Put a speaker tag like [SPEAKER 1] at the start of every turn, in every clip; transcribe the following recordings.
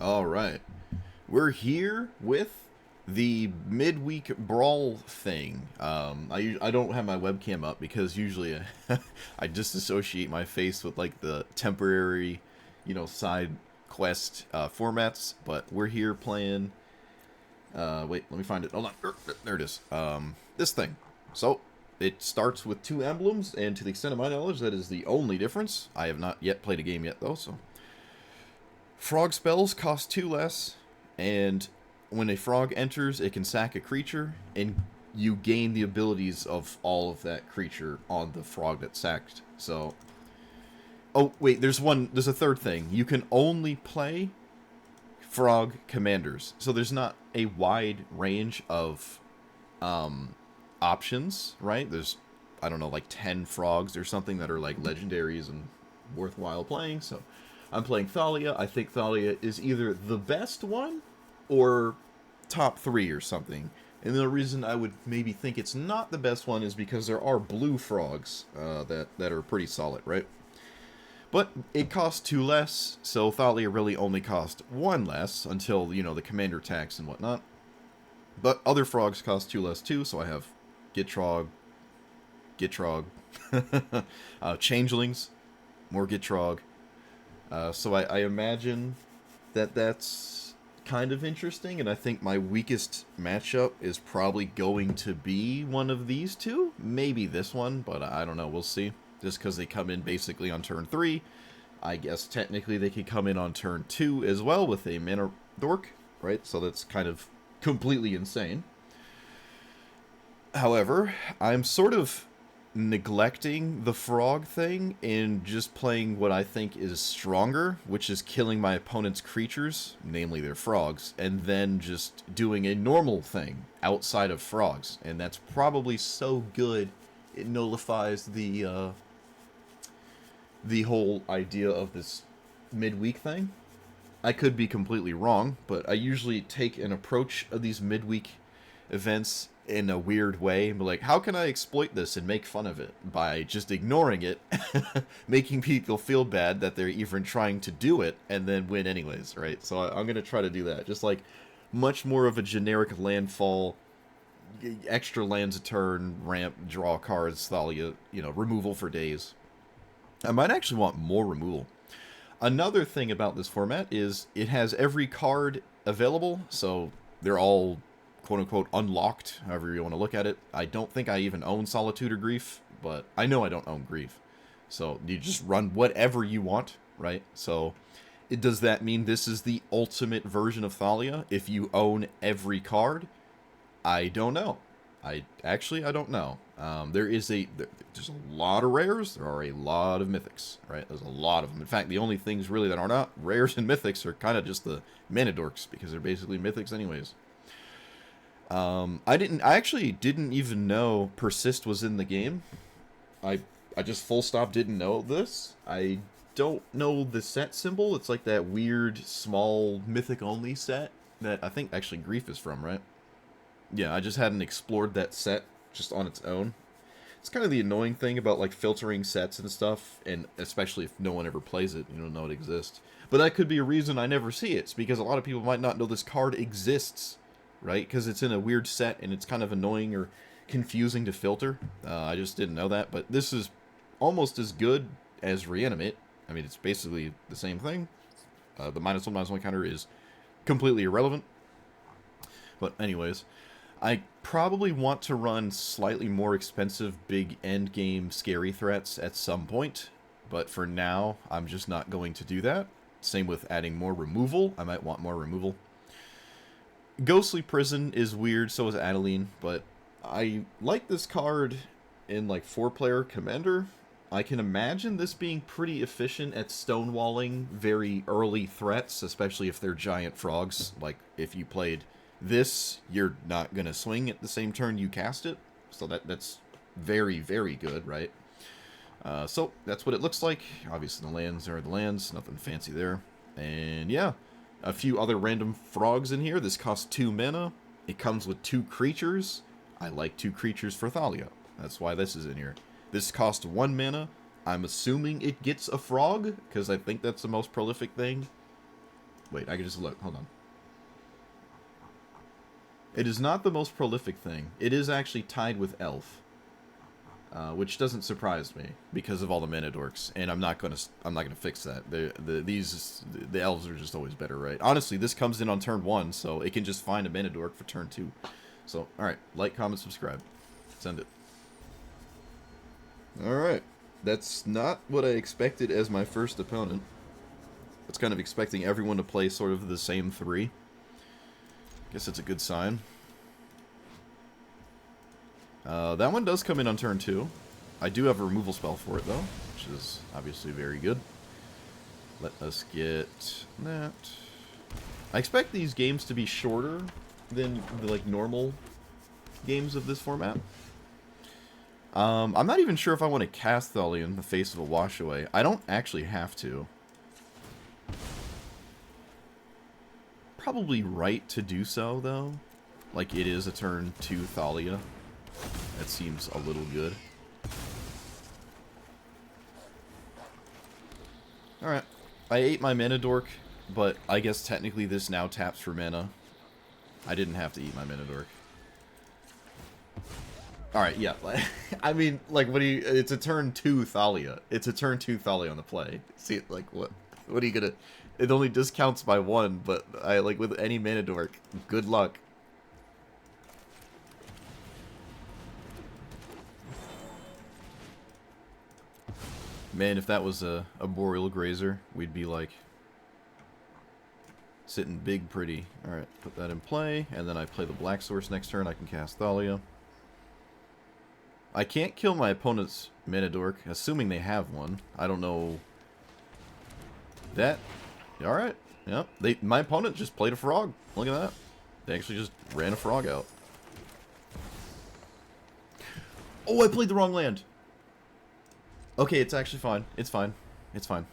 [SPEAKER 1] All right. We're here with the midweek brawl thing. I don't have my webcam up because usually I disassociate my face with like the temporary, side quest formats. But we're here playing. Wait, let me find it. Hold on. There it is. This thing. So it starts with two emblems, and to the extent of my knowledge, that is the only difference. I have not yet played a game yet though, so. Frog spells cost 2 less, and when a frog enters, it can sack a creature, and you gain the abilities of all of that creature on the frog that's sacked. So, oh wait, there's a third thing. You can only play frog commanders, so there's not a wide range of options, right? There's, I don't know, like 10 frogs or something that are like legendaries and worthwhile playing, so I'm playing Thalia. I think Thalia is either the best one or top 3 or something. And the reason I would maybe think it's not the best one is because there are blue frogs that are pretty solid, right? But it costs 2 less, so Thalia really only cost 1 less until, the commander tax and whatnot. But other frogs cost 2 less too, so I have Gitrog, Changelings, more Gitrog. So I imagine that that's kind of interesting, and I think my weakest matchup is probably going to be one of these two. Maybe this one, but I don't know. We'll see. Just because they come in basically on turn 3. I guess technically they could come in on turn 2 as well with a mana dork, right? So that's kind of completely insane. However, I'm sort of neglecting the frog thing and just playing what I think is stronger, which is killing my opponent's creatures, namely their frogs, and then just doing a normal thing outside of frogs. And that's probably so good it nullifies the whole idea of this midweek thing. I could be completely wrong, but I usually take an approach of these midweek events in a weird way, but like, how can I exploit this and make fun of it by just ignoring it, making people feel bad that they're even trying to do it, and then win anyways, right? So I'm gonna try to do that, just like much more of a generic landfall, extra lands a turn, ramp, draw cards, Thalia, removal for days. I might actually want more removal. Another thing about this format is it has every card available, so they're all quote-unquote unlocked, however you want to look at it. I don't think I even own Solitude or Grief, but I know I don't own Grief. So you just run whatever you want, right? So does that mean this is the ultimate version of Thalia if you own every card? I don't know. I don't know. There's a lot of rares. There are a lot of mythics, right? There's a lot of them. In fact, the only things really that are not rares and mythics are kind of just the mana dorks, because they're basically mythics anyways. I actually didn't even know Persist was in the game. I just full stop didn't know this. I don't know the set symbol. It's like that weird small mythic only set that I think actually Grief is from, right? Yeah, I just hadn't explored that set just on its own. It's kind of the annoying thing about like filtering sets and stuff, and especially if no one ever plays it, you don't know it exists. But that could be a reason I never see it. It's because a lot of people might not know this card exists, right? Because it's in a weird set and it's kind of annoying or confusing to filter. I just didn't know that, but this is almost as good as Reanimate. I mean, it's basically the same thing. The -1/-1 counter is completely irrelevant. But anyways, I probably want to run slightly more expensive big end game scary threats at some point, but for now, I'm just not going to do that. Same with adding more removal. I might want more removal. Ghostly Prison is weird, so is Adeline, but I like this card in like 4-player Commander. I can imagine this being pretty efficient at stonewalling very early threats, especially if they're giant frogs. Like, if you played this, you're not going to swing at the same turn you cast it, so that's very, very good, right? So that's what it looks like. Obviously the lands are the lands, nothing fancy there. And yeah, a few other random frogs in here. This costs 2 mana. It comes with 2 creatures. I like 2 creatures for Thalia. That's why this is in here. This costs 1 mana. I'm assuming it gets a frog, because I think that's the most prolific thing. Wait, I can just look. Hold on. It is not the most prolific thing. It is actually tied with Elf, which doesn't surprise me because of all the mana dorks. And I'm not gonna fix that. The elves are just always better, right? Honestly, this comes in on turn 1, so it can just find a mana dork for turn 2. So, all right, like, comment, subscribe, send it. All right, that's not what I expected as my first opponent. I was kind of expecting everyone to play sort of the same 3. Guess it's a good sign. That one does come in on turn 2. I do have a removal spell for it, though, which is obviously very good. Let us get that. I expect these games to be shorter than the, like, normal games of this format. I'm not even sure if I want to cast Thalia in the face of a wash away. I don't actually have to. Probably right to do so, though. Like, it is a turn 2 Thalia. That seems a little good. Alright. I ate my mana dork, but I guess technically this now taps for mana. I didn't have to eat my mana dork. Alright, yeah. I mean, like, what do you... It's a turn 2 Thalia. It's a turn 2 Thalia on the play. See, like, what are you gonna... It only discounts by 1, but I like with any mana dork, good luck. Man, if that was a Boreal Grazer, we'd be like sitting big pretty. Alright, put that in play, and then I play the Black Source next turn, I can cast Thalia. I can't kill my opponent's mana dork, assuming they have one. I don't know. That... Alright, yep. My opponent just played a frog. Look at that. They actually just ran a frog out. Oh, I played the wrong land. Okay, it's actually fine. It's fine. It's fine.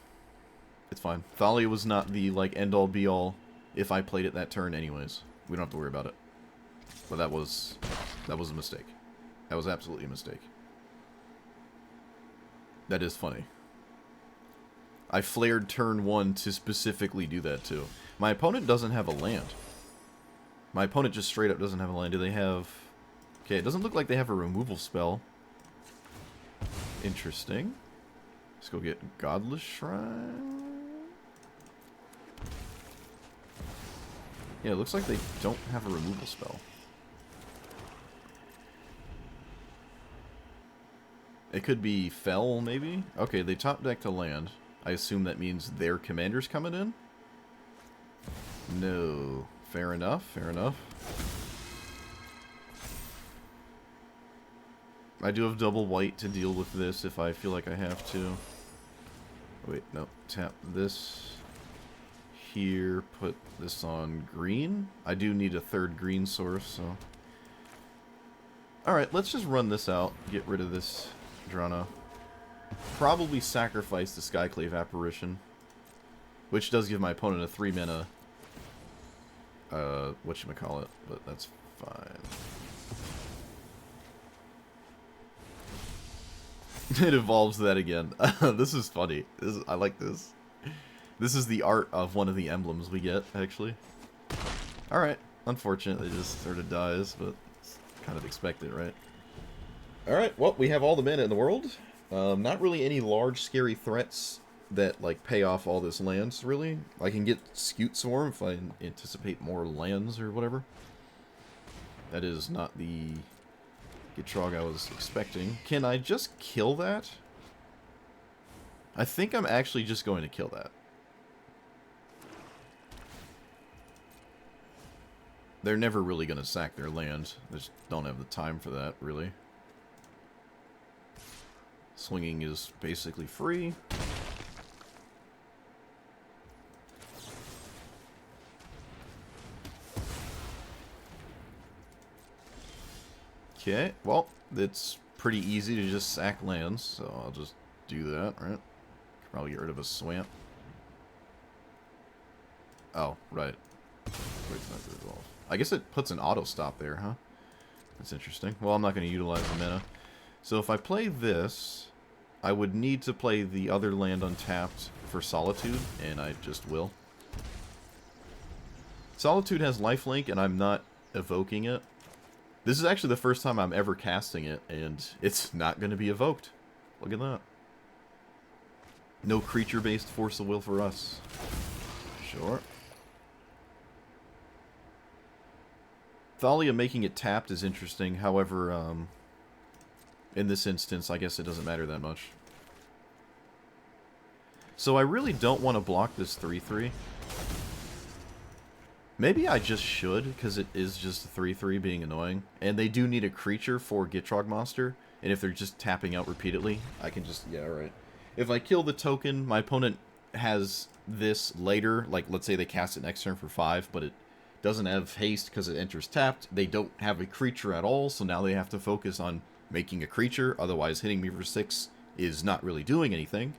[SPEAKER 1] It's fine. Thalia was not the, like, end-all, be-all if I played it that turn anyways. We don't have to worry about it. But that was a mistake. That was absolutely a mistake. That is funny. I flared turn 1 to specifically do that, too. My opponent doesn't have a land. My opponent just straight up doesn't have a land. Do they have... Okay, it doesn't look like they have a removal spell. Interesting. Let's go get Godless Shrine. Yeah, it looks like they don't have a removal spell. It could be Fell, maybe? Okay, they top deck to land. I assume that means their commander's coming in? No. Fair enough, fair enough. I do have double white to deal with this if I feel like I have to. Wait, no. Tap this here, put this on green. I do need a third green source, so... Alright, let's just run this out. Get rid of this Drana. Probably sacrifice the Skyclave Apparition, which does give my opponent a 3 mana, whatchamacallit, but that's fine. It evolves that again. This is funny. I like this. This is the art of one of the emblems we get, actually. Alright, unfortunately it just sort of dies, but it's kind of expected, right? Alright, well, we have all the mana in the world. Not really any large, scary threats that, like, pay off all this lands, really. I can get Scute Swarm if I anticipate more lands or whatever. That is not the Gitrog I was expecting. Can I just kill that? I think I'm actually just going to kill that. They're never really going to sack their land. They just don't have the time for that, really. Swinging is basically free. Okay, well, it's pretty easy to just sack lands, so I'll just do that, right? Could probably get rid of a swamp. Oh, right. I guess it puts an auto stop there, huh? That's interesting. Well, I'm not going to utilize the mana. So if I play this, I would need to play the other land untapped for Solitude, and I just will. Solitude has lifelink, and I'm not evoking it. This is actually the first time I'm ever casting it, and it's not going to be evoked. Look at that. No creature-based force of will for us. Sure. Thalia making it tapped is interesting. However, in this instance, I guess it doesn't matter that much. So I really don't want to block this 3-3. Maybe I just should, because it is just a 3-3 being annoying. And they do need a creature for Gitrog Monster. And if they're just tapping out repeatedly, I can just... Yeah, right. If I kill the token, my opponent has this later. Like, let's say they cast it next turn for 5, but it doesn't have haste because it enters tapped. They don't have a creature at all, so now they have to focus on making a creature. Otherwise, hitting me for 6 is not really doing anything.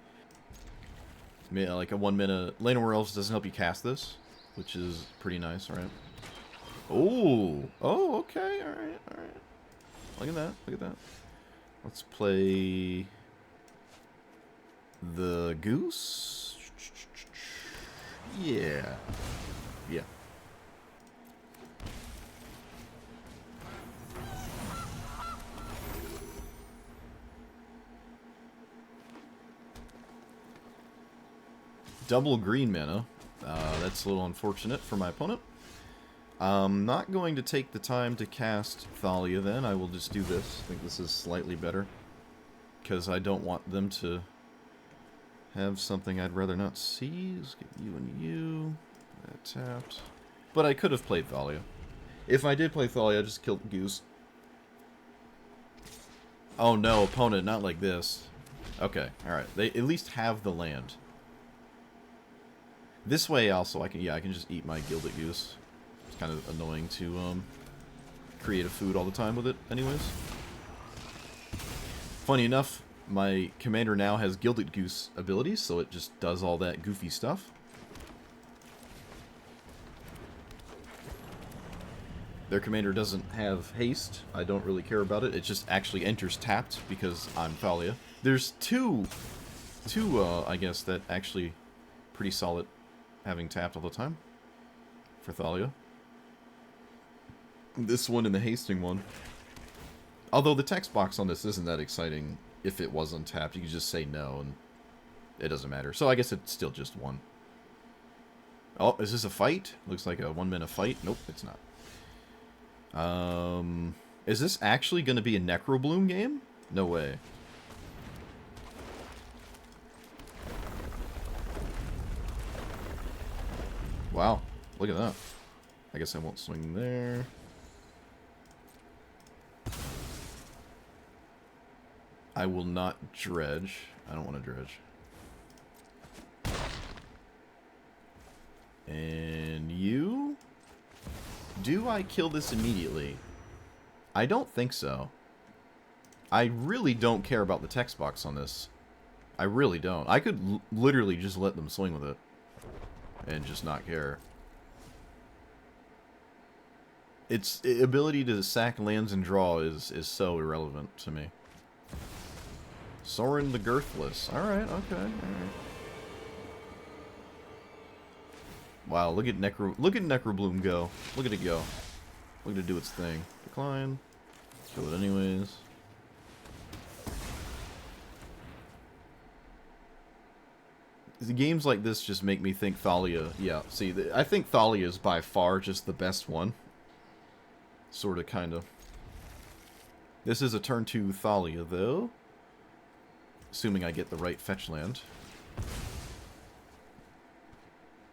[SPEAKER 1] Like a 1-mana Llanowar Elves doesn't help you cast this, which is pretty nice, right? Oh, okay, all right. Look at that, look at that. Let's play the goose. Yeah. Double green mana. That's a little unfortunate for my opponent. I'm not going to take the time to cast Thalia then. I will just do this. I think this is slightly better. Because I don't want them to have something I'd rather not see. Let's get you and you. That tapped. But I could have played Thalia. If I did play Thalia, I'd just kill the goose. Oh no, opponent, not like this. Okay, alright. They at least have the land. This way also, I can just eat my Gilded Goose. It's kind of annoying to create a food all the time with it anyways. Funny enough, my commander now has Gilded Goose abilities, so it just does all that goofy stuff. Their commander doesn't have haste. I don't really care about it. It just actually enters tapped because I'm Thalia. There's two, I guess, that actually pretty solid having tapped all the time for Thalia. This one and the hasting one. Although the text box on this isn't that exciting if it was untapped. You can just say no and it doesn't matter. So I guess it's still just one. Oh, is this a fight? Looks like a 1-mana fight. Nope, it's not. Is this actually going to be a Necrobloom game? No way. Wow, look at that. I guess I won't swing there. I will not dredge. I don't want to dredge. And you? Do I kill this immediately? I don't think so. I really don't care about the text box on this. I really don't. I could literally just let them swing with it. And just not care. Its ability to sack lands and draw is so irrelevant to me. Sorin the Girthless. Alright, okay, alright. Wow, look at Necrobloom go. Look at it go. Look at it do its thing. Decline. Kill it anyways. The games like this just make me think Thalia. Yeah, see, I think Thalia is by far just the best one. Sorta, kinda. This is a turn 2 Thalia, though. Assuming I get the right fetch land.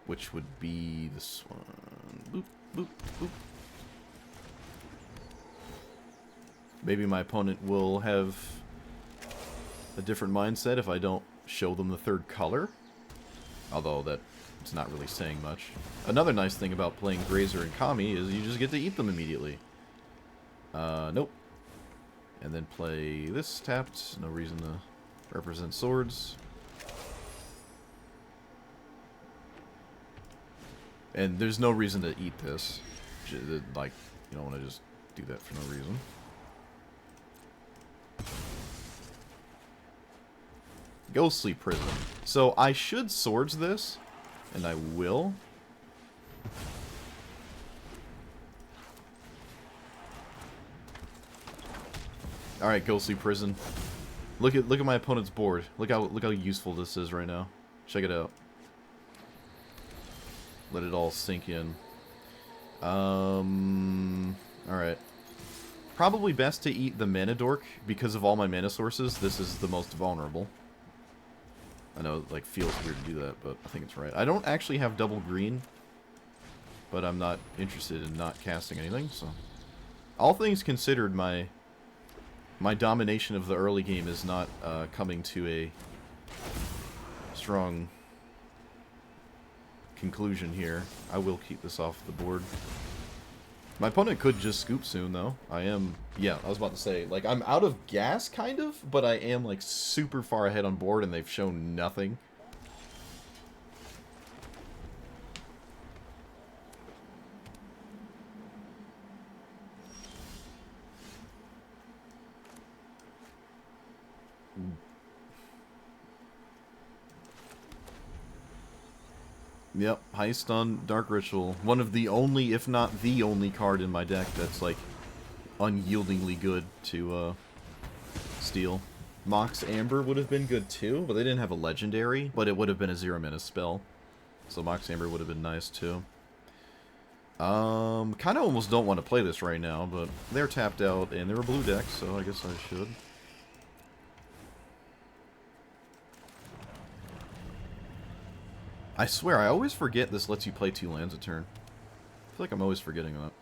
[SPEAKER 1] Which would be this one. Boop, boop, boop. Maybe my opponent will have a different mindset if I don't show them the third color. Although it's not really saying much. Another nice thing about playing Grazer and Kami is you just get to eat them immediately. Nope. And then play this tapped. No reason to represent swords. And there's no reason to eat this. Like, you don't want to just do that for no reason. Ghostly Prison. So I should swords this, and I will. Alright, Ghostly Prison. Look at my opponent's board. Look how useful this is right now. Check it out. Let it all sink in. Alright. Probably best to eat the Mana Dork because of all my mana sources. This is the most vulnerable. I know it like feels weird to do that, but I think it's right. I don't actually have double green, but I'm not interested in not casting anything, so all things considered, my domination of the early game is not coming to a strong conclusion here. I will keep this off the board. My opponent could just scoop soon, though. Yeah, I was about to say, like, I'm out of gas, kind of, but I am, like, super far ahead on board, and they've shown nothing. Yep, high stun, Dark Ritual. One of the only, if not the only card in my deck that's, like, unyieldingly good to, steal. Mox Amber would have been good too, but they didn't have a legendary, but it would have been a 0-mana spell. So Mox Amber would have been nice too. Kind of almost don't want to play this right now, but they're tapped out, and they're a blue deck, so I guess I should. I swear, I always forget this lets you play 2 lands a turn. I feel like I'm always forgetting that.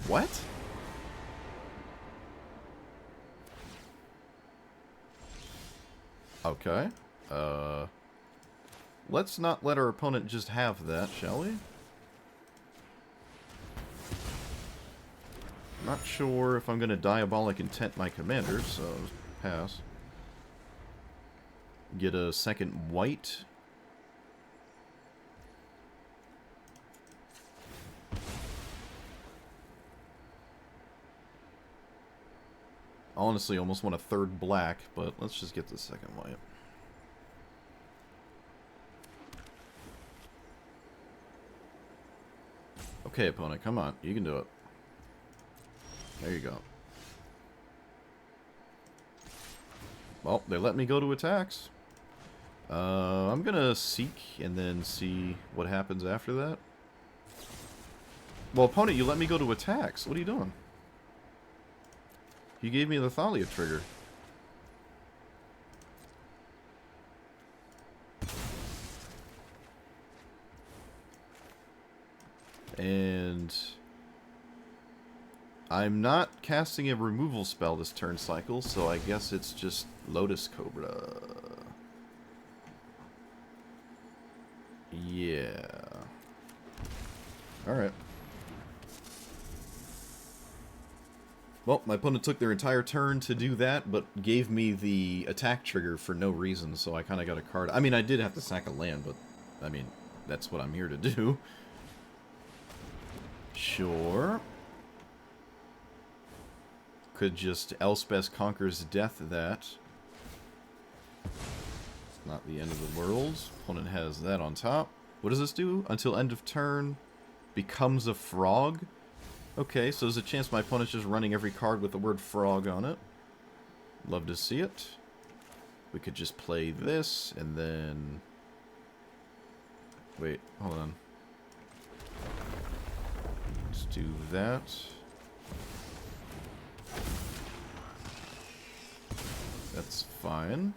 [SPEAKER 1] What? Okay. Let's not let our opponent just have that, shall we? Not sure if I'm going to Diabolic Intent my commander, so pass. Get a second white. Honestly, almost want a third black, but let's just get the second white. Okay, opponent, come on. You can do it. There you go. Well, they let me go to attacks. I'm gonna seek and then see what happens after that. Well, opponent, you let me go to attacks. What are you doing? You gave me the Thalia trigger. And I'm not casting a removal spell this turn cycle, so I guess it's just Lotus Cobra. Yeah. Alright. Well, my opponent took their entire turn to do that, but gave me the attack trigger for no reason, so I kind of got a card. I mean, I did have to sack a land, but, I mean, that's what I'm here to do. Sure. Could just Elspeth Conquers Death that. It's not the end of the world. Opponent has that on top. What does this do? Until end of turn, becomes a frog. Okay, so there's a chance my opponent's just running every card with the word frog on it. Love to see it. We could just play this, and then... Wait, hold on. Let's do that. That's fine.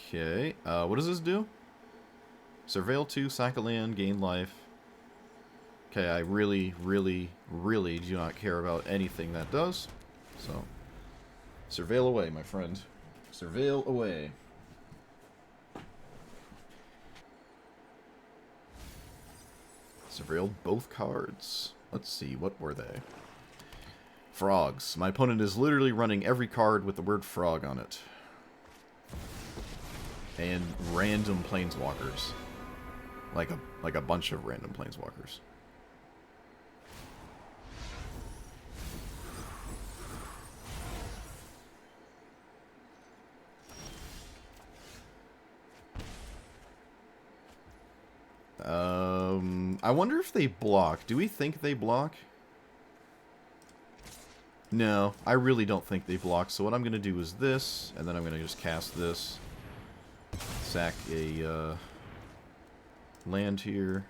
[SPEAKER 1] Okay, what does this do? Surveil 2, sack a land, gain life. Okay, I really, really, really do not care about anything that does. So, surveil away, my friend. Surveil away. Surveilled both cards. Let's see, what were they? Frogs. My opponent is literally running every card with the word frog on it. And random planeswalkers. Like a bunch of random planeswalkers. I wonder if they block. Do we think they block? No, I really don't think they block, so what I'm going to do is this, and then I'm going to just cast this. Sack a land here.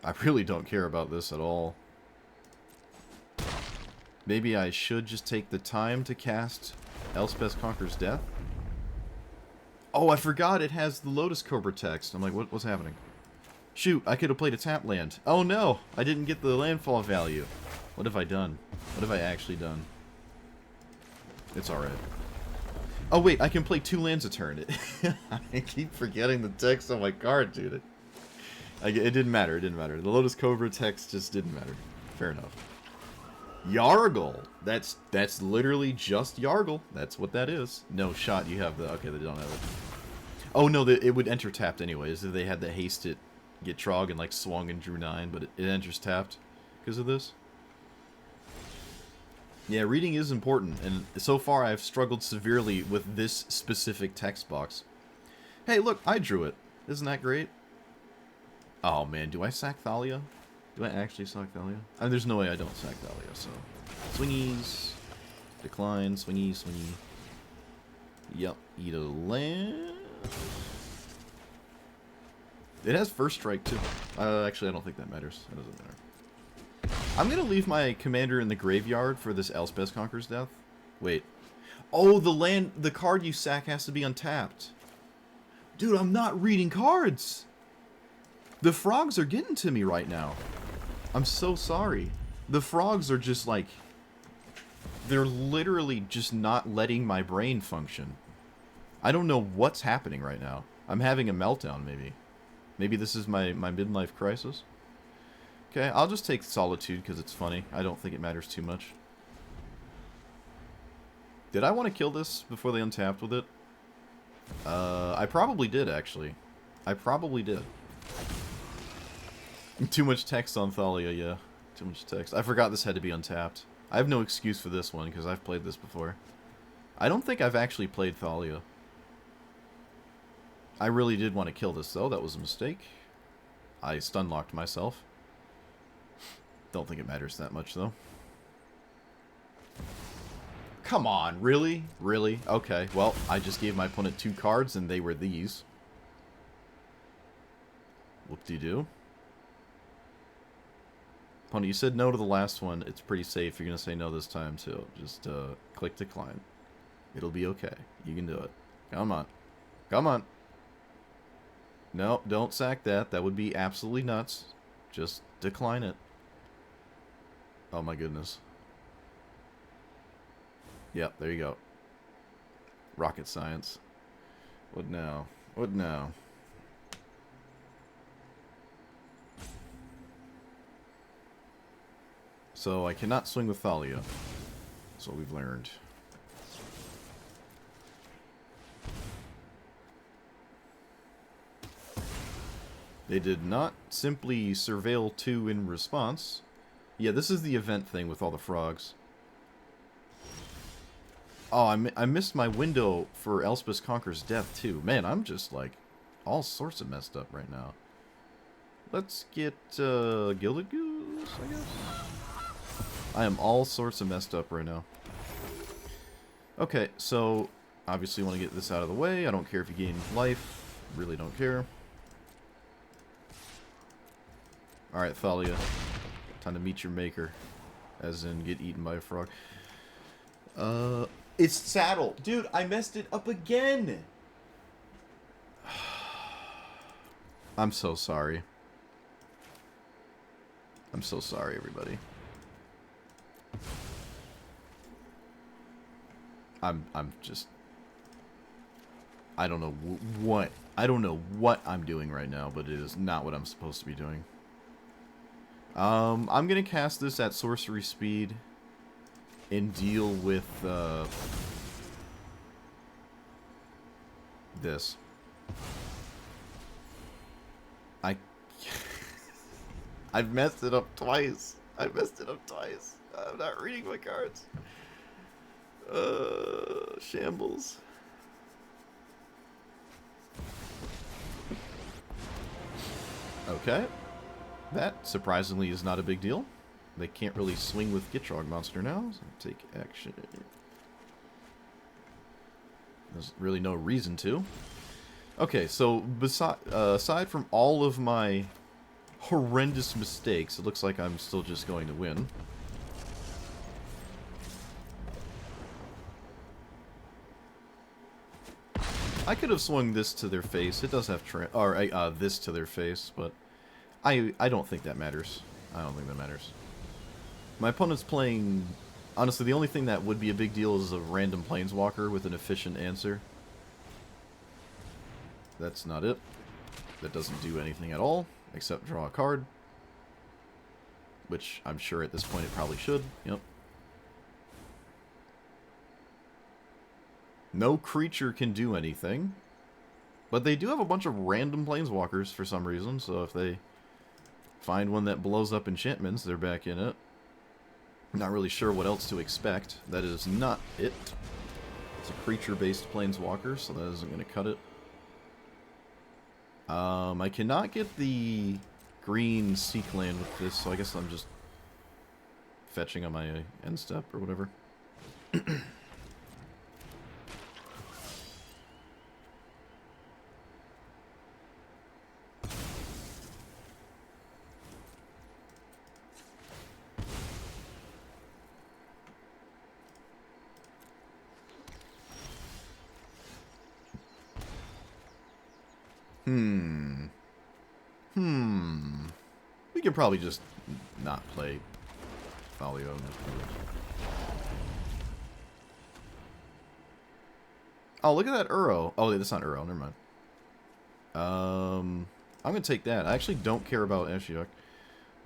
[SPEAKER 1] I really don't care about this at all. Maybe I should just take the time to cast Elspeth Conquers Death? Oh, I forgot it has the Lotus Cobra text. I'm like, what's happening? Shoot, I could have played a tap land. Oh no, I didn't get the landfall value. What have I done? What have I actually done? It's alright. Oh wait, I can play 2 lands a turn. I keep forgetting the text on my card, dude. It didn't matter, it didn't matter. The Lotus Cobra text just didn't matter. Fair enough. Yargle! That's literally just Yargle. That's what that is. No shot, you have the... Okay, they don't have it. Oh no, it would enter tapped anyways if they had the haste it. Gitrog and like swung and drew 9, but it enters tapped because of this. Yeah, reading is important, and so far I've struggled severely with this specific text box. Hey, look, I drew it. Isn't that great? Oh man, do I sack Thalia? Do I actually sack Thalia? I mean, there's no way I don't sack Thalia, so... Swingies. Decline, swingy, swingy. Yep, eat a land... It has first strike, too. Actually, I don't think that matters. That doesn't matter. I'm going to leave my commander in the graveyard for this Elspeth Conquers Death. Wait. Oh, the card you sack has to be untapped. Dude, I'm not reading cards! The frogs are getting to me right now. I'm so sorry. The frogs are just like... They're literally just not letting my brain function. I don't know what's happening right now. I'm having a meltdown, maybe. Maybe this is my midlife crisis. Okay, I'll just take Solitude because it's funny. I don't think it matters too much. Did I want to kill this before they untapped with it? I probably did, actually. I probably did. Too much text on Thalia, yeah. Too much text. I forgot this had to be untapped. I have no excuse for this one because I've played this before. I don't think I've actually played Thalia. I really did want to kill this, though. That was a mistake. I stun-locked myself. Don't think it matters that much, though. Come on, really? Really? Okay, well, I just gave my opponent 2 cards, and they were these. Whoop-de-doo. Opponent, you said no to the last one. It's pretty safe. You're going to say no this time, too. Just click decline. It'll be okay. You can do it. Come on. Come on. No, don't sack that. That would be absolutely nuts. Just decline it. Oh my goodness. Yep, there you go. Rocket science. What now? What now? So I cannot swing with Thalia. That's what we've learned. They did not simply surveil 2 in response. Yeah, this is the event thing with all the frogs. Oh, I missed my window for Elspeth Conquers Death, too. Man, I'm just, like, all sorts of messed up right now. Let's get, Gilded Goose, I guess? I am all sorts of messed up right now. Okay, so, obviously want to get this out of the way. I don't care if you gain life. Really don't care. Alright, Thalia. Time to meet your maker. As in, get eaten by a frog. It's saddle. Dude, I messed it up again! I'm so sorry. I'm so sorry, everybody. I'm just... I don't know what... I don't know what I'm doing right now, but it is not what I'm supposed to be doing. I'm gonna cast this at sorcery speed and deal with this. I've messed it up twice. I messed it up twice. I'm not reading my cards. Shambles. Okay. That, surprisingly, is not a big deal. they can't really swing with Gitrog monster now, so take action. There's really no reason to. Okay, so aside from all of my horrendous mistakes, it looks like I'm still just going to win. I could have swung this to their face. It does have this to their face, but I don't think that matters. I don't think that matters. My opponent's playing... Honestly, the only thing that would be a big deal is a random Planeswalker with an efficient answer. That's not it. That doesn't do anything at all, except draw a card. Which I'm sure at this point it probably should. Yep. No creature can do anything. But they do have a bunch of random Planeswalkers for some reason, so if they find one that blows up enchantments, they're back in it. Not really sure what else to expect. That is not it. It's a creature-based Planeswalker, so that isn't going to cut it. I cannot get the green Seek land with this, so I guess I'm just fetching on my end step or whatever. We can probably just not play Thalia. Oh, look at that Uro. Oh, that's not Uro. Never mind. I'm going to take that. I actually don't care about Ashiok.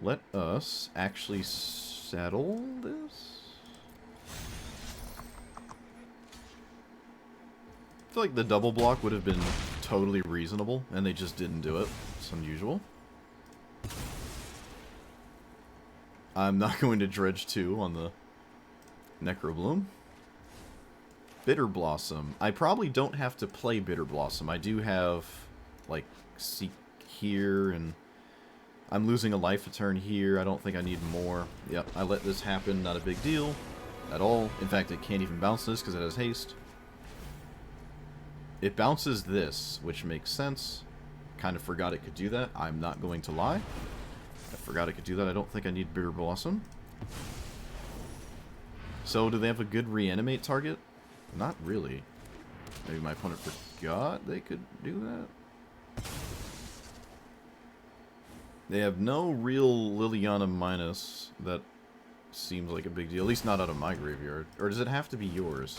[SPEAKER 1] Let us actually settle this. I feel like the double block would have been totally reasonable, and they just didn't do it. It's unusual. I'm not going to dredge 2 on the Necrobloom. Bitter Blossom. I probably don't have to play Bitter Blossom. I do have, like, Seek here, and I'm losing a life a turn here. I don't think I need more. Yep, I let this happen. Not a big deal at all. In fact, it can't even bounce this because it has haste. It bounces this, which makes sense. Kind of forgot it could do that. I'm not going to lie. I forgot I could do that. I don't think I need Bitter Blossom. So, do they have a good reanimate target? Not really. Maybe my opponent forgot they could do that? They have no real Liliana minus. That seems like a big deal. At least not out of my graveyard. Or does it have to be yours?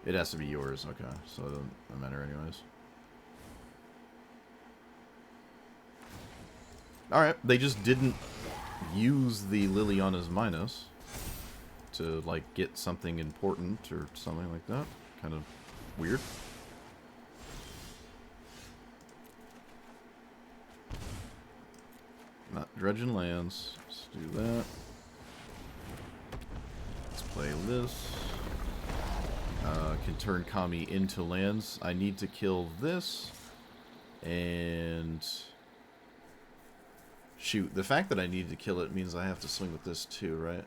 [SPEAKER 1] It has to be yours. Okay, so it doesn't matter anyways. Alright, they just didn't use the Liliana's minus to, like, get something important or something like that. Kind of weird. Not dredging lands. Let's do that. Let's play this. Can turn Kami into lands. I need to kill this. And... shoot, the fact that I need to kill it means I have to swing with this too, right?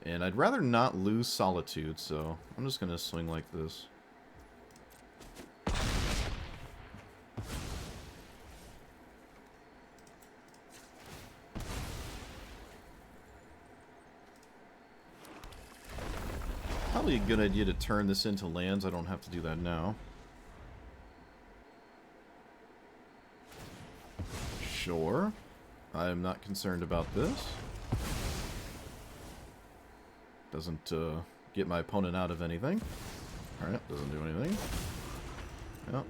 [SPEAKER 1] And I'd rather not lose Solitude, so I'm just going to swing like this. Probably a good idea to turn this into lands. I don't have to do that now. Sure. I'm not concerned about this. Doesn't get my opponent out of anything. Alright, doesn't do anything. Yep.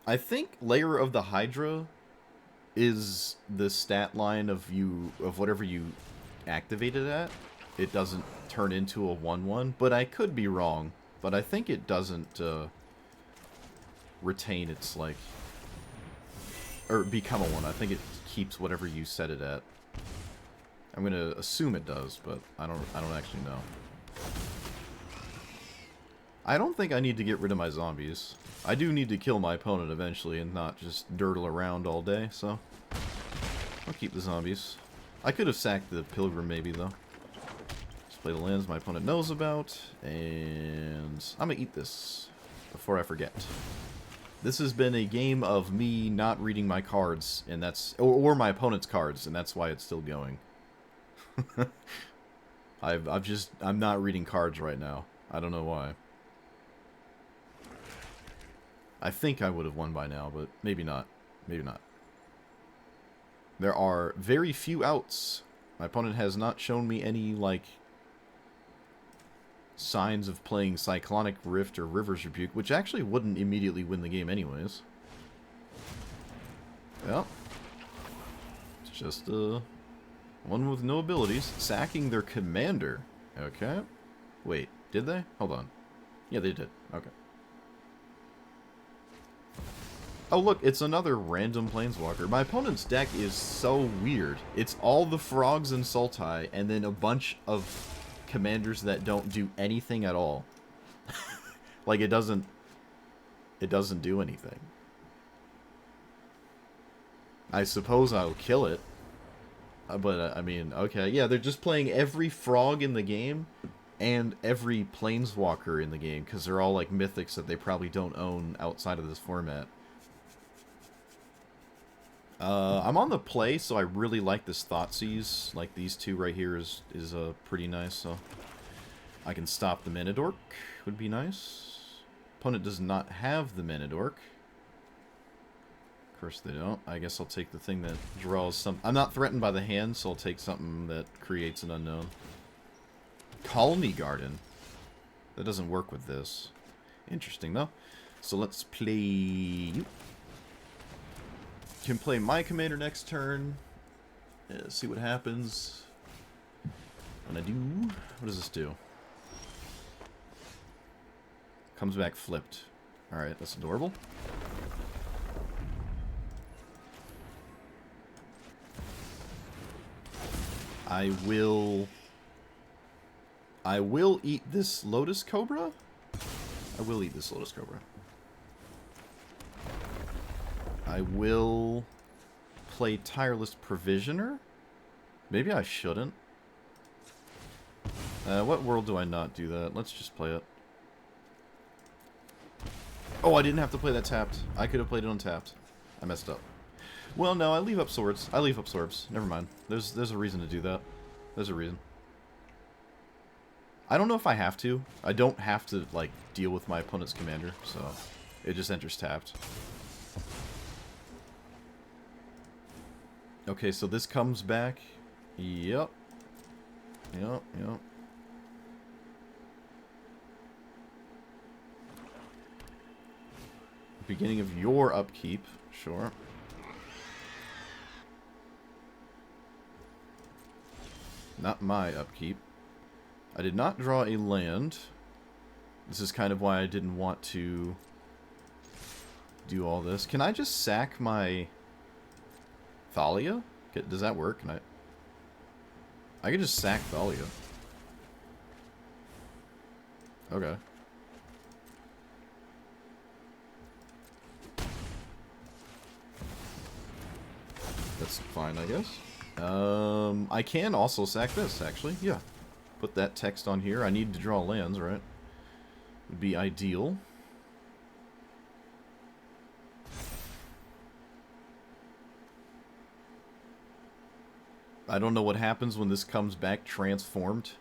[SPEAKER 1] I think Lair of the Hydra is the stat line of whatever you activate it at. It doesn't turn into a 1/1, but I could be wrong. But I think it doesn't retain its, like, or become a 1. I think it keeps whatever you set it at. I'm gonna assume it does, but I don't actually know. I don't think I need to get rid of my zombies. I do need to kill my opponent eventually and not just dirtle around all day, so I'll keep the zombies. I could have sacked the Pilgrim maybe, though. Let's play the lands my opponent knows about, and I'm gonna eat this before I forget. This has been a game of me not reading my cards, and that's or my opponent's cards, and that's why it's still going. I'm not reading cards right now. I don't know why. I think I would have won by now, but maybe not. Maybe not. There are very few outs. My opponent has not shown me any, like, signs of playing Cyclonic Rift or River's Rebuke, which actually wouldn't immediately win the game anyways. Well, it's just, one with no abilities, sacking their commander. Okay. Wait, did they? Hold on. Yeah, they did. Okay. Oh, look, it's another random Planeswalker. My opponent's deck is so weird. It's all the Frogs and Sultai, and then a bunch of commanders that don't do anything at all. Like, it doesn't do anything. I suppose I'll kill it. But, I mean, okay. Yeah, they're just playing every frog in the game and every Planeswalker in the game, because they're all, like, mythics that they probably don't own outside of this format. I'm on the play, so I really like this Thoughtseize. Like, these two right here is pretty nice, so I can stop the Manadork. Would be nice. Opponent does not have the Manadork. Of course they don't. I guess I'll take the thing that draws some... I'm not threatened by the hand, so I'll take something that creates an unknown. Colony Garden. That doesn't work with this. Interesting, though. So let's play you. Can play my commander next turn. See what happens. When I do... What does this do? Comes back flipped. Alright, that's adorable. I will eat this Lotus Cobra. I will eat this Lotus Cobra. I will play Tireless Provisioner. Maybe I shouldn't. What world do I not do that? Let's just play it. Oh, I didn't have to play that tapped. I could have played it untapped. I messed up. Well, no, I leave up swords. I leave up swords. Never mind. There's a reason to do that. There's a reason. I don't know if I have to. I don't have to, like, deal with my opponent's commander, so it just enters tapped. Okay, so this comes back. Yep. Yep. Beginning of your upkeep. Sure. Not my upkeep. I did not draw a land. This is kind of why I didn't want to do all this. Can I just sack my Thalia? Does that work? Can I can just sack Thalia. Okay. That's fine, I guess. I can also sack this, actually. Yeah. Put that text on here. I need to draw lands, right? Would be ideal. I don't know what happens when this comes back transformed.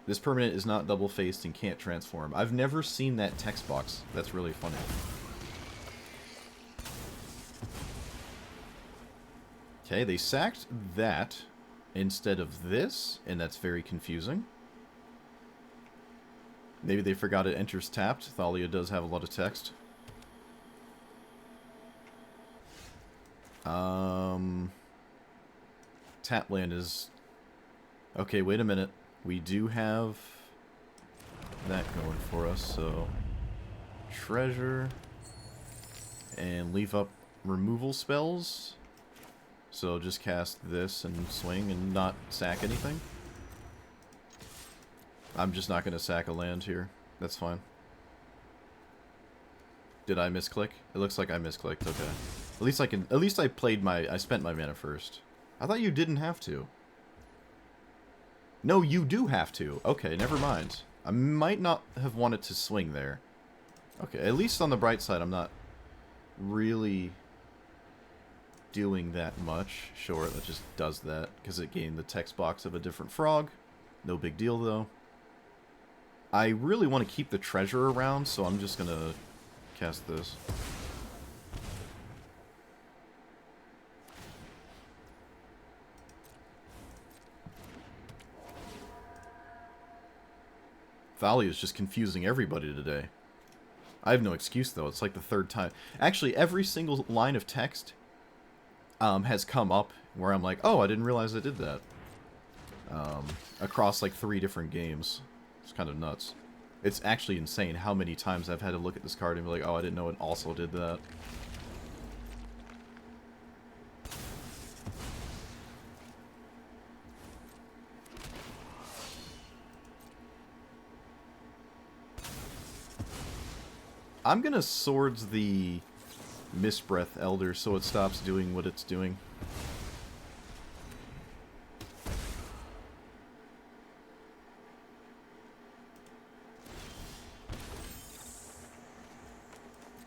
[SPEAKER 1] This permanent is not double-faced and can't transform. I've never seen that text box. That's really funny. Okay, they sacked that instead of this, and that's very confusing. Maybe they forgot it enters tapped. Thalia does have a lot of text. Tap land is... Okay, wait a minute. We do have that going for us, so... Treasure. And leave up removal spells. So just cast this and swing and not sack anything. I'm just not going to sack a land here. That's fine. Did I misclick? It looks like I misclicked. Okay. At least I can. At least I played my. I spent my mana first. I thought you didn't have to. No, you do have to. Okay, never mind. I might not have wanted to swing there. Okay, at least on the bright side, I'm not really doing that much. Sure, that just does that because it gained the text box of a different frog. No big deal, though. I really want to keep the treasure around, so I'm just going to cast this. Thalia is just confusing everybody today. I have no excuse, though. It's like the third time. Actually, every single line of text has come up where I'm like, oh, I didn't realize I did that. Across like 3 different games. It's kind of nuts. It's actually insane how many times I've had to look at this card and be like, oh, I didn't know it also did that. I'm gonna Swords the Mistbreath Elder so it stops doing what it's doing.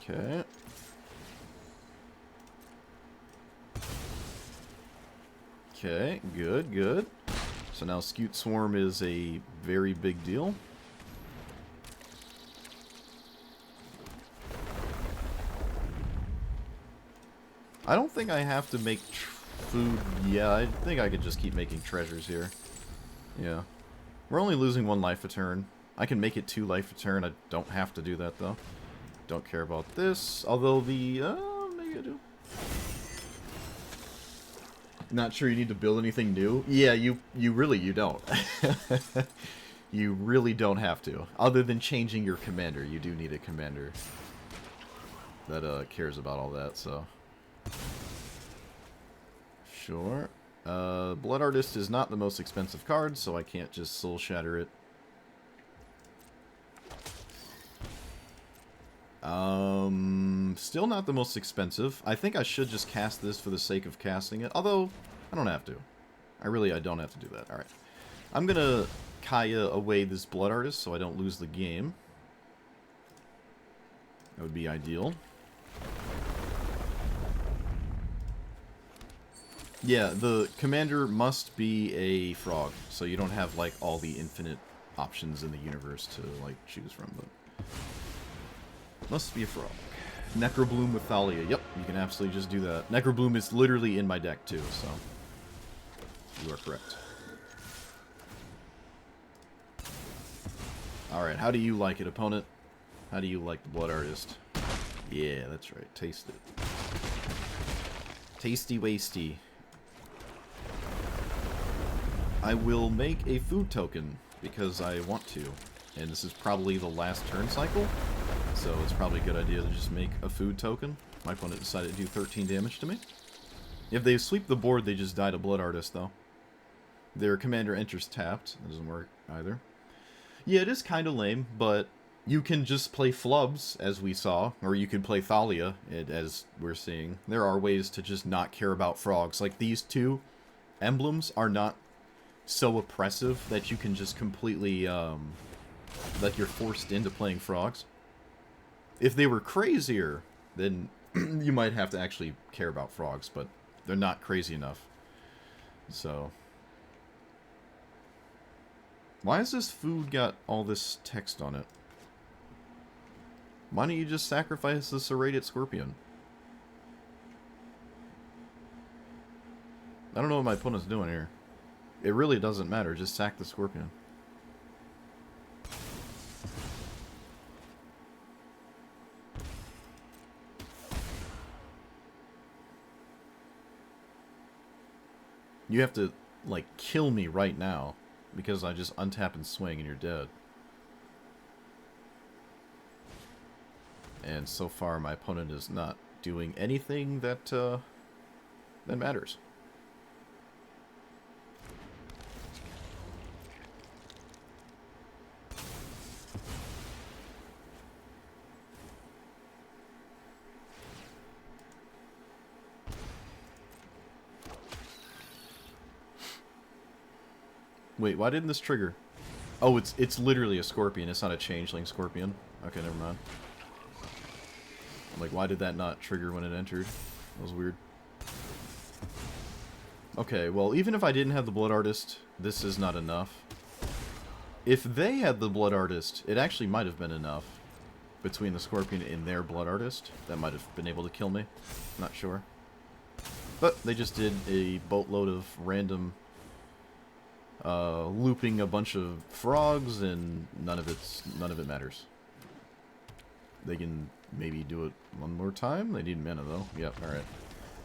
[SPEAKER 1] Okay. Okay, good, good. So now Scute Swarm is a very big deal. I don't think I have to make food. Yeah, I think I could just keep making treasures here. Yeah. We're only losing 1 life a turn. I can make it 2 life a turn. I don't have to do that, though. Don't care about this. Although the... maybe I do. Not sure you need to build anything new? Yeah, you don't. You really don't have to. Other than changing your commander. You do need a commander that cares about all that, so... Sure. Blood Artist is not the most expensive card, so I can't just Soul Shatter it. Still not the most expensive. I think I should just cast this for the sake of casting it, although I don't have to. I don't have to do that. Alright. I'm gonna Kaya away this Blood Artist so I don't lose the game. That would be ideal. Yeah, the commander must be a frog, so you don't have, like, all the infinite options in the universe to, like, choose from, but... Must be a frog. Necrobloom with Thalia. Yep, you can absolutely just do that. Necrobloom is literally in my deck, too, so... You are correct. Alright, how do you like it, opponent? How do you like the Blood Artist? Yeah, that's right. Taste it. Tasty wasty. I will make a food token because I want to. And this is probably the last turn cycle, so it's probably a good idea to just make a food token. My opponent decided to do 13 damage to me. If they sweep the board, they just die to Blood Artist, though. Their commander enters tapped. That doesn't work either. Yeah, it is kind of lame, but you can just play Flubs, as we saw, or you can play Thalia, as we're seeing. There are ways to just not care about frogs. Like, these 2 emblems are not so oppressive that you can just completely, like, you're forced into playing frogs. If they were crazier, then you might have to actually care about frogs, but they're not crazy enough. So... Why has this food got all this text on it? Why don't you just sacrifice the serrated scorpion? I don't know what my opponent's doing here. It really doesn't matter, just sack the scorpion. You have to, like, kill me right now, because I just untap and swing and you're dead. And so far my opponent is not doing anything that, that matters. Wait, why didn't this trigger? Oh, it's literally a scorpion. It's not a changeling scorpion. Okay, never mind. Like, why did that not trigger when it entered? That was weird. Okay, well, even if I didn't have the Blood Artist, this is not enough. If they had the Blood Artist, it actually might have been enough. Between the Scorpion and their Blood Artist, that might have been able to kill me. Not sure. But they just did a boatload of random looping a bunch of frogs, and none of it matters. They can maybe do it one more time. They need mana though. Yep, alright.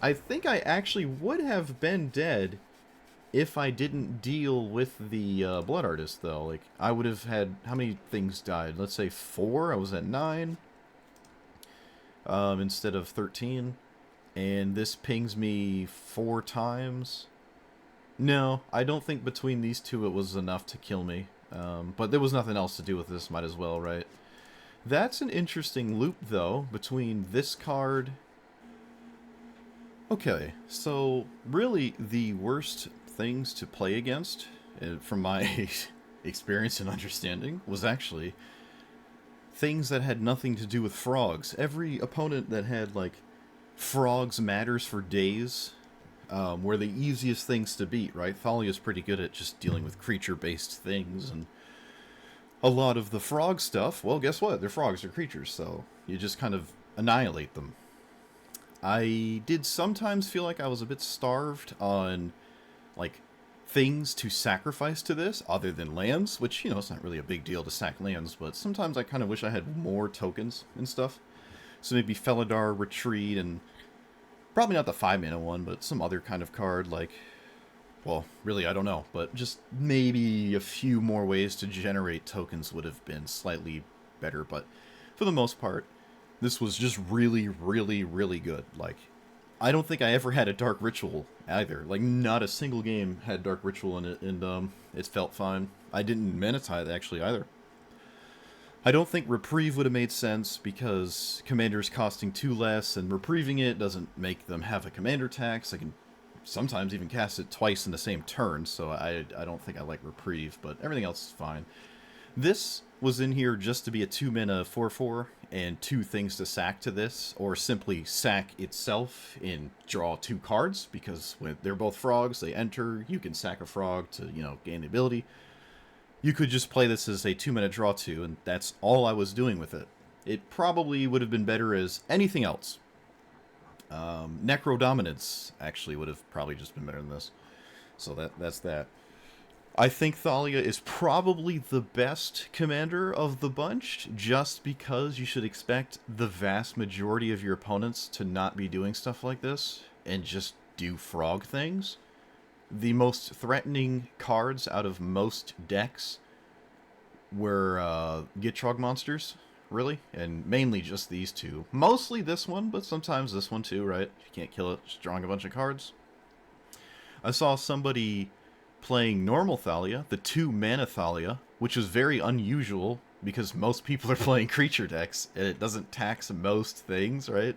[SPEAKER 1] I think I actually would have been dead if I didn't deal with the Blood Artist, though. Like, I would have had... How many things died? Let's say 4. I was at 9. Instead of 13. And this pings me 4 times. No, I don't think between these two it was enough to kill me. But there was nothing else to do with this. Might as well, right? That's an interesting loop, though, between this card... Okay, so really the worst things to play against, from my experience and understanding, was actually things that had nothing to do with frogs. Every opponent that had, like, frogs matters for days were the easiest things to beat, right? Thalia's pretty good at just dealing with creature-based things, and a lot of the frog stuff, well, guess what? They're frogs, they're creatures, so you just kind of annihilate them. I did sometimes feel like I was a bit starved on, like, things to sacrifice to this, other than lands, which, you know, it's not really a big deal to sack lands, but sometimes I kind of wish I had more tokens and stuff. So maybe Felidar, Retreat, and probably not the 5-mana one, but some other kind of card, like, well, really, I don't know, but just maybe a few more ways to generate tokens would have been slightly better, but for the most part, this was just really, really, really good. Like, I don't think I ever had a Dark Ritual either. Like, not a single game had Dark Ritual in it, and it felt fine. I didn't mana tithe, actually, either. I don't think Reprieve would have made sense, because Commander's costing 2 less, and Reprieving it doesn't make them have a Commander tax. I can sometimes even cast it twice in the same turn, so I don't think I like Reprieve, but everything else is fine. This was in here just to be a 2-mana 4/4 and 2 things to sack to this, or simply sack itself and draw 2 cards, because when they're both frogs, they enter, you can sack a frog to, you know, gain the ability. You could just play this as a 2-mana draw 2, and that's all I was doing with it. It probably would have been better as anything else. Necro Dominance actually would have probably just been better than this. So that's that. I think Thalia is probably the best commander of the bunch, just because you should expect the vast majority of your opponents to not be doing stuff like this, and just do frog things. The most threatening cards out of most decks were Gitrog monsters, really, and mainly just these two. Mostly this one, but sometimes this one too, right? If you can't kill it, just drawing a bunch of cards. I saw somebody playing normal Thalia, the 2-mana Thalia, which is very unusual because most people are playing creature decks, and it doesn't tax most things, right?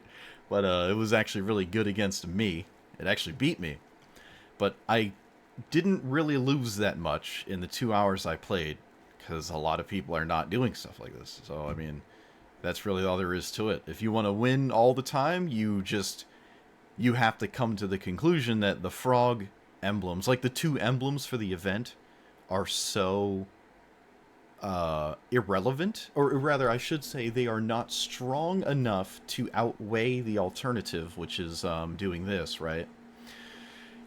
[SPEAKER 1] But it was actually really good against me. It actually beat me. But I didn't really lose that much in the 2 hours I played, because a lot of people are not doing stuff like this. So, I mean, that's really all there is to it. If you want to win all the time, you have to come to the conclusion that the frog emblems, like the 2 emblems for the event, are so irrelevant, or rather I should say they are not strong enough to outweigh the alternative, which is doing this, right?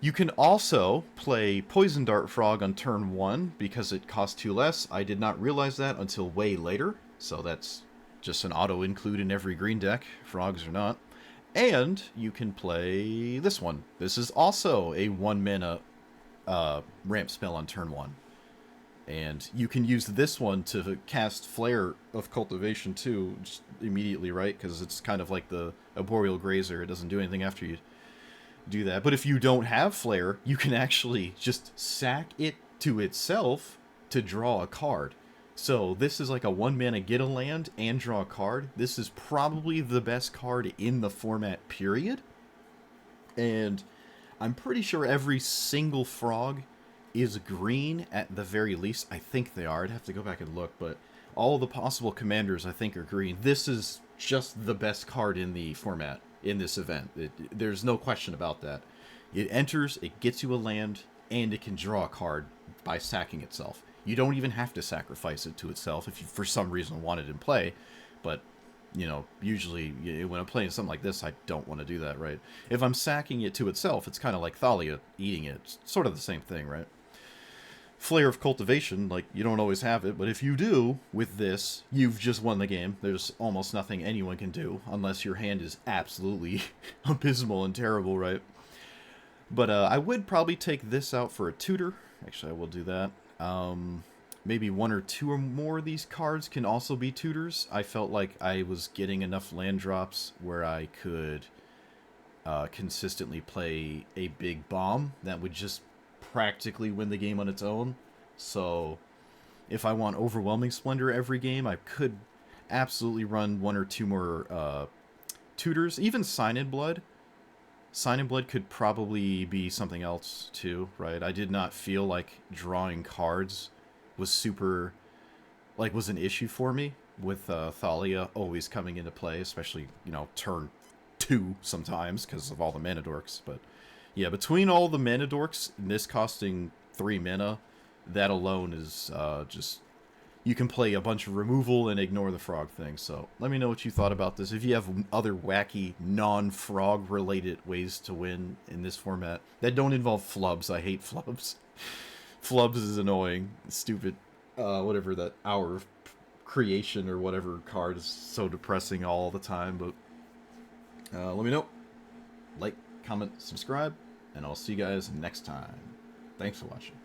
[SPEAKER 1] You can also play Poison Dart Frog on turn 1 because it costs 2 less. I did not realize that until way later, so that's just an auto include in every green deck, frogs or not. And you can play this one. This is also a 1-mana ramp spell on turn 1. And you can use this one to cast Flare of Cultivation too, just immediately, right? Because it's kind of like the Arboreal Grazer. It doesn't do anything after you do that. But if you don't have Flare, you can actually just sack it to itself to draw a card. So this is like a 1-mana get a land and draw a card. This is probably the best card in the format, period. And I'm pretty sure every single frog is green at the very least. I think they are. I'd have to go back and look, but all the possible commanders I think are green. This is just the best card in the format in this event. There's no question about that. It enters, it gets you a land, and it can draw a card by sacking itself. You don't even have to sacrifice it to itself if you for some reason want it in play, but you know, usually when I'm playing something like this, I don't want to do that, right? If I'm sacking it to itself, it's kind of like Thalia eating it. It's sort of the same thing, right? Flair of Cultivation, like, you don't always have it, but if you do with this, you've just won the game. There's almost nothing anyone can do, unless your hand is absolutely abysmal and terrible, right? But I would probably take this out for a tutor. Actually, I will do that. Maybe one or two or more of these cards can also be tutors. I felt like I was getting enough land drops where I could consistently play a big bomb that would just practically win the game on its own. So if I want Overwhelming Splendor every game, I could absolutely run one or two more tutors. Even Sign in Blood. Sign in Blood could probably be something else too, right? I did not feel like drawing cards was super, like, was an issue for me with Thalia always coming into play, especially, you know, turn 2 sometimes because of all the mana dorks. But yeah, between all the mana dorks and this costing 3 mana, that alone is just, you can play a bunch of removal and ignore the frog thing. So let me know what you thought about this. If you have other wacky non-frog related ways to win in this format that don't involve flubs. I hate flubs. Flubs is annoying. Stupid, whatever, that Hour of Creation or whatever card is so depressing all the time. But let me know. Like, comment, subscribe, and I'll see you guys next time. Thanks for watching.